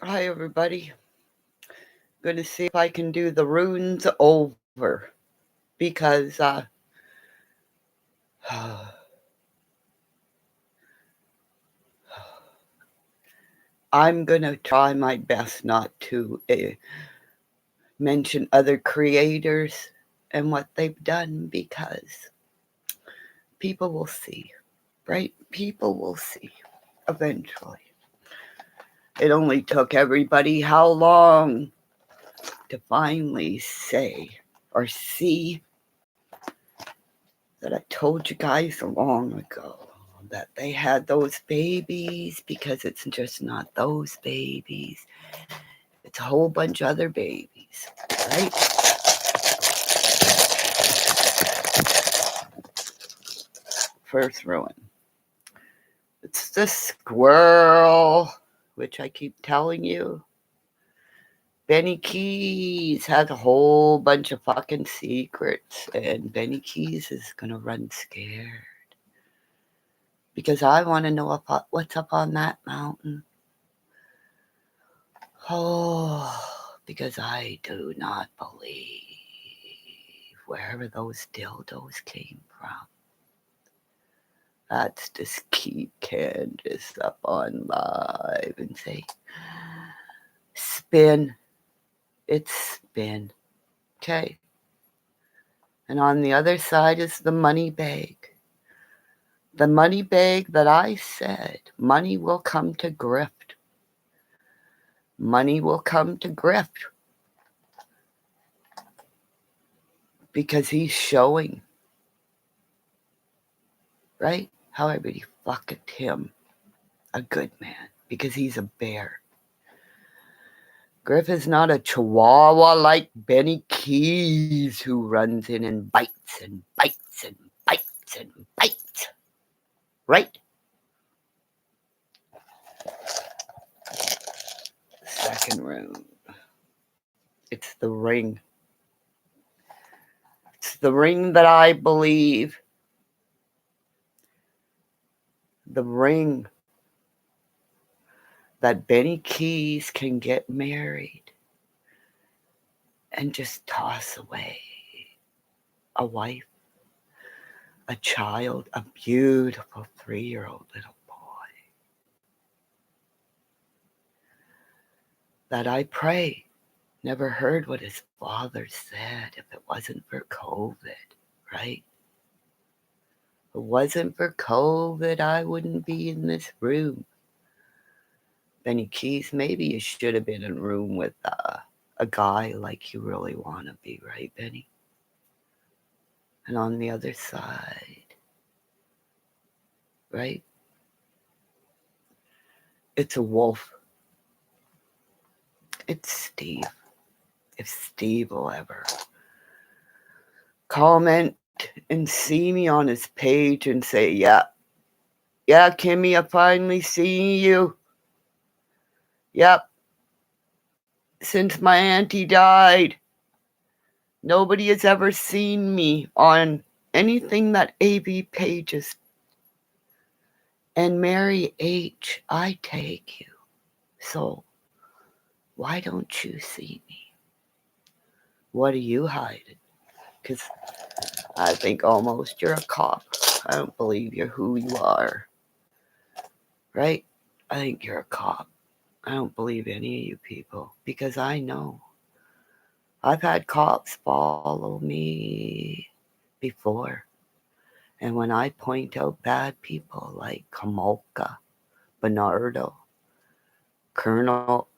Hi, everybody. Gonna see if I can do the runes over because I'm gonna try my best not to mention other creators and what they've done because people will see, right? People will see eventually. It only took everybody how long to finally say or see that I told you guys long ago that they had those babies because it's just not those babies. It's a whole bunch of other babies, right? First ruin. It's the squirrel, which I keep telling you. Benny Keys has a whole bunch of fucking secrets, and Benny Keys is gonna run scared because I want to know what's up on that mountain. Oh, because I do not believe wherever those dildos came from. Let's just keep Candace up on live and say, spin. It's spin. Okay. And on the other side is the money bag. The money bag that I said, money will come to grift. Money will come to grift because he's showing, right? How everybody fucked him a good man because he's a bear. Griff is not a chihuahua like Benny Keys who runs in and bites and bites and bites and bites. Right? Second room. It's the ring. It's the ring that I believe. The ring that Benny Keys can get married and just toss away a wife, a child, a beautiful 3-year-old little boy. That I pray never heard what his father said if it wasn't for COVID, right? If it wasn't for COVID, I wouldn't be in this room. Benny Keys, maybe you should have been in a room with a guy like you really want to be, right, Benny? And on the other side, right? It's a wolf. It's Steve. If Steve will ever comment and see me on his page and say, yeah, Kimmy, I finally see you. Yep. Since my auntie died, nobody has ever seen me on anything that AV pages. And Mary H., I take you. So why don't you see me? What are you hiding? Because I think almost you're a cop. I don't believe you're who you are. Right? I think you're a cop. I don't believe any of you people because I know. I've had cops follow me before. And when I point out bad people like Kamolka, Bernardo, Colonel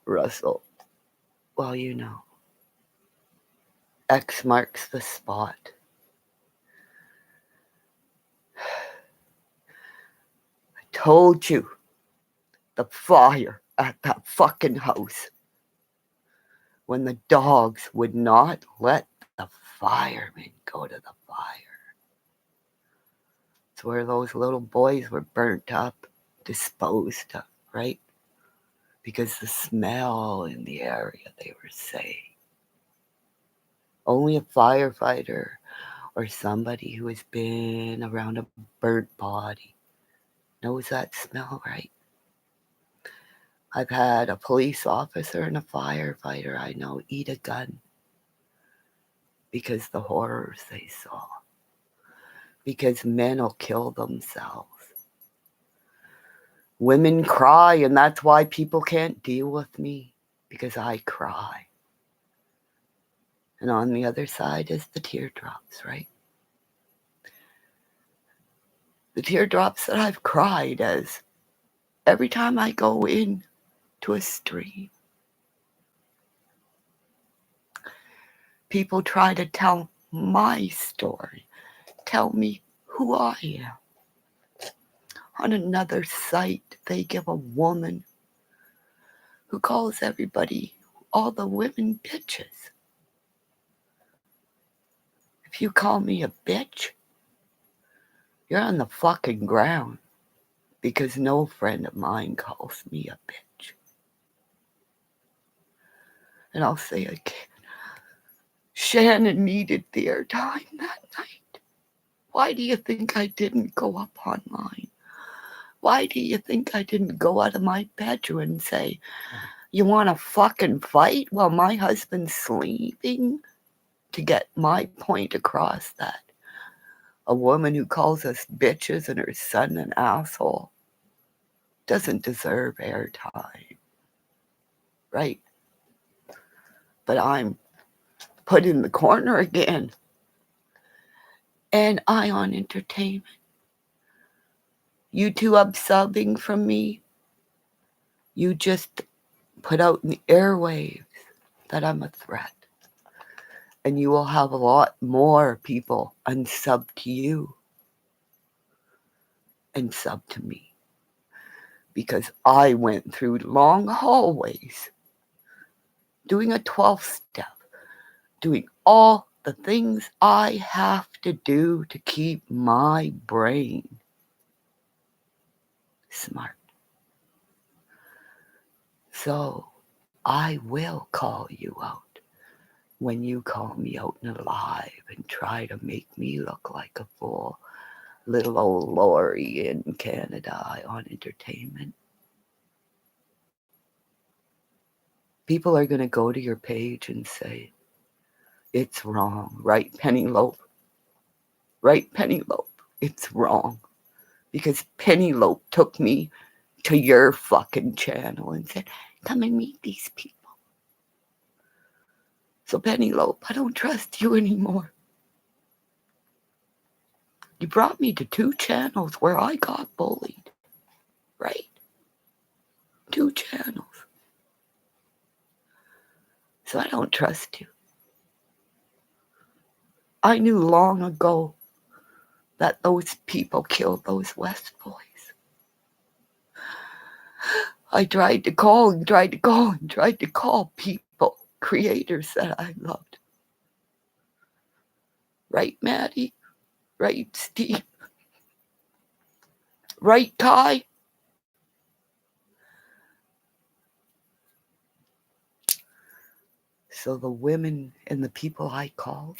Russell, well, you know, X marks the spot. I told you the fire at that fucking house when the dogs would not let the firemen go to the fire. It's where those little boys were burnt up, disposed of, right? Because the smell in the area, they were saying. Only a firefighter or somebody who has been around a burnt body knows that smell, right? I've had a police officer and a firefighter I know eat a gun because the horrors they saw. Because men will kill themselves. Women cry, and that's why people can't deal with me, because I cry. And on the other side is the teardrops, right? The teardrops that I've cried as every time I go in to a stream. People try to tell my story, tell me who I am. On another site, they give a woman who calls everybody, all the women, bitches. If you call me a bitch, you're on the fucking ground, because no friend of mine calls me a bitch. And I'll say again, Shannon needed the airtime that night. Why do you think I didn't go up online? Why do you think I didn't go out of my bedroom and say, you want to fucking fight while my husband's sleeping? To get my point across that a woman who calls us bitches and her son an asshole doesn't deserve airtime, right? But I'm put in the corner again. And Ion Entertainment, you two upsubbing from me, you just put out in the airwaves that I'm a threat. And you will have a lot more people unsub to you and sub to me. Because I went through long hallways, doing a 12-step, doing all the things I have to do to keep my brain smart. So I will call you out when you call me out in a live and try to make me look like a fool. Little old Lori in Canada on Entertainment. People are going to go to your page and say, it's wrong, right, Penelope? Right, Penelope? It's wrong. Because Penelope took me to your fucking channel and said, come and meet these people. So Penelope, I don't trust you anymore. You brought me to 2 channels where I got bullied, right? 2 channels. So I don't trust you. I knew long ago that those people killed those West boys. I tried to call people, creators that I loved. Right, Maddie? Right, Steve? Right, Kai? So the women and the people I called,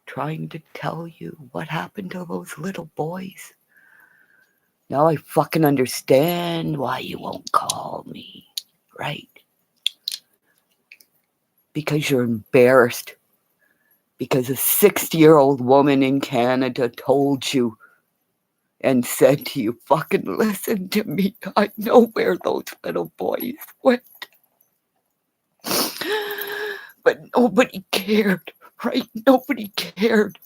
trying to tell you what happened to those little boys. Now I fucking understand why you won't call me, right? Because you're embarrassed. Because a 60-year-old woman in Canada told you and said to you, fucking listen to me. I know where those little boys went. But nobody cared, right? Nobody cared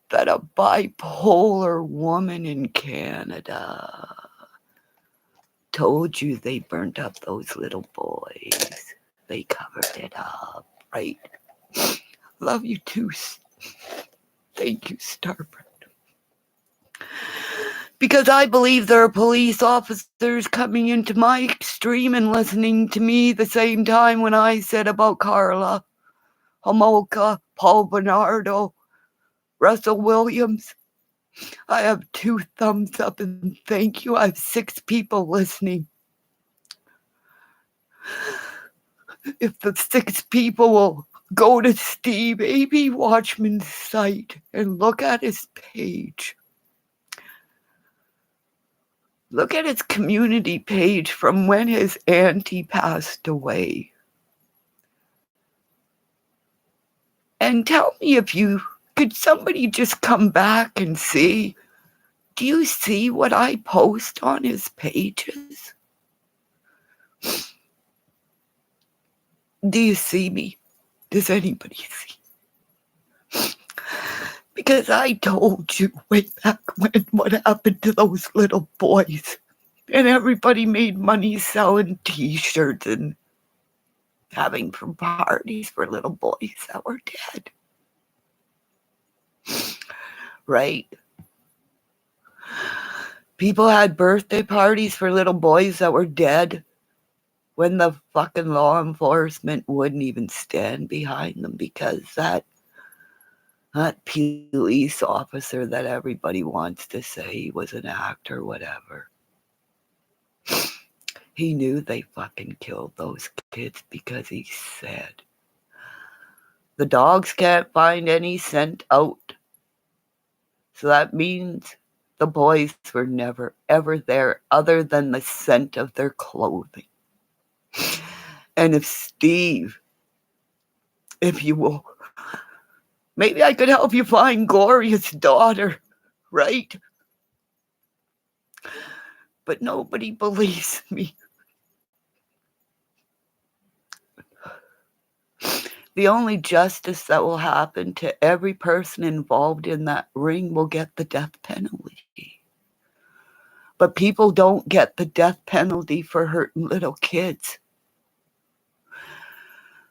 that a bipolar woman in Canada told you they burnt up those little boys. They covered it up, right? Love you too. Thank you, Starbright. Because I believe there are police officers coming into my stream and listening to me the same time when I said about Carla, Homolka, Paul Bernardo, Russell Williams. I have 2 thumbs up and thank you. I have 6 people listening. If the 6 people will go to Steve A.B. Watchman's site and look at his page, Look at his community page from when his auntie passed away. And tell me if could somebody just come back and see, do you see what I post on his pages? Do you see me? Does anybody see? Because I told you way back when what happened to those little boys. And everybody made money selling t-shirts and having parties for little boys that were dead. Right? People had birthday parties for little boys that were dead when the fucking law enforcement wouldn't even stand behind them because that police officer that everybody wants to say he was an actor or whatever, he knew they fucking killed those kids because he said, the dogs can't find any scent out. So that means the boys were never, ever there other than the scent of their clothing. And if Steve, if you will, maybe I could help you find Gloria's daughter, right? But nobody believes me. The only justice that will happen to every person involved in that ring will get the death penalty. But people don't get the death penalty for hurting little kids.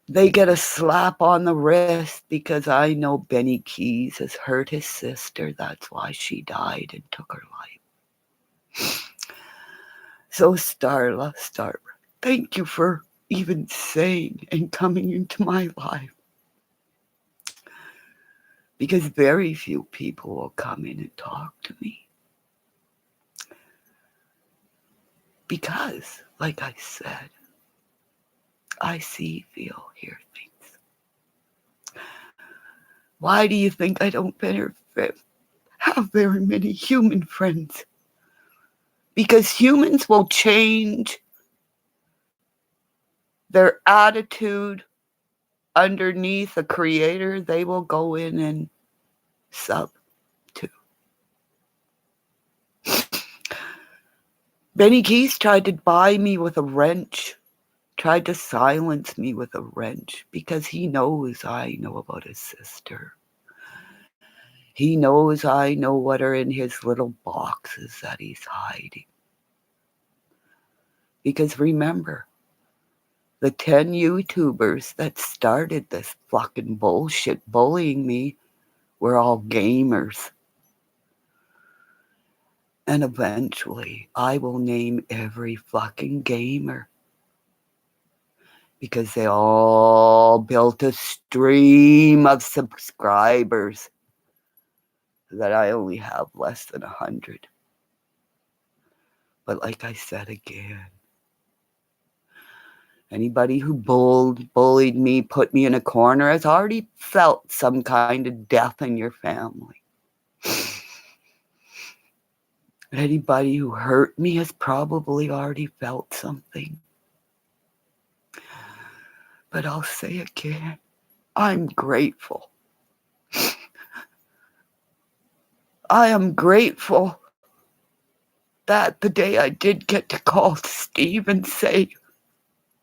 They get a slap on the wrist because I know Benny Keys has hurt his sister. That's why she died and took her life. So Starla, thank you for even saying and coming into my life. Because very few people will come in and talk to me. Because, like I said, I see, feel, hear things. Why do you think I don't have very many human friends? Because humans will change their attitude underneath a creator. They will go in and sub to. Benny Keys tried to buy me with a wrench, tried to silence me with a wrench because he knows I know about his sister. He knows I know what are in his little boxes that he's hiding. Because remember, the 10 YouTubers that started this fucking bullshit bullying me were all gamers. And eventually, I will name every fucking gamer. Because they all built a stream of subscribers that I only have less than 100. But like I said again, anybody who bullied me, put me in a corner, has already felt some kind of death in your family. Anybody who hurt me has probably already felt something. But I'll say again, I'm grateful. I am grateful that the day I did get to call Steve and say,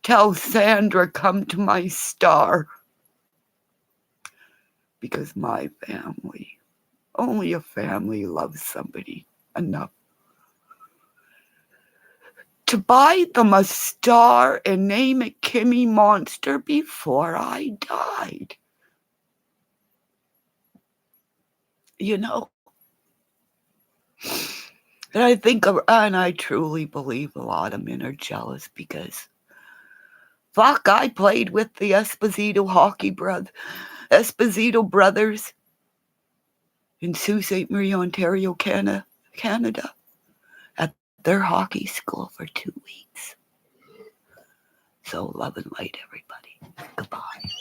tell Sandra come to my star. Because my family, only a family loves somebody enough to buy them a star and name it Kimmy Monster before I died. You know? And I think, and I truly believe a lot of men are jealous because, fuck, I played with the Esposito brothers in Sault Ste. Marie, Ontario, Canada, at their hockey school for 2 weeks. So love and light, everybody. Goodbye.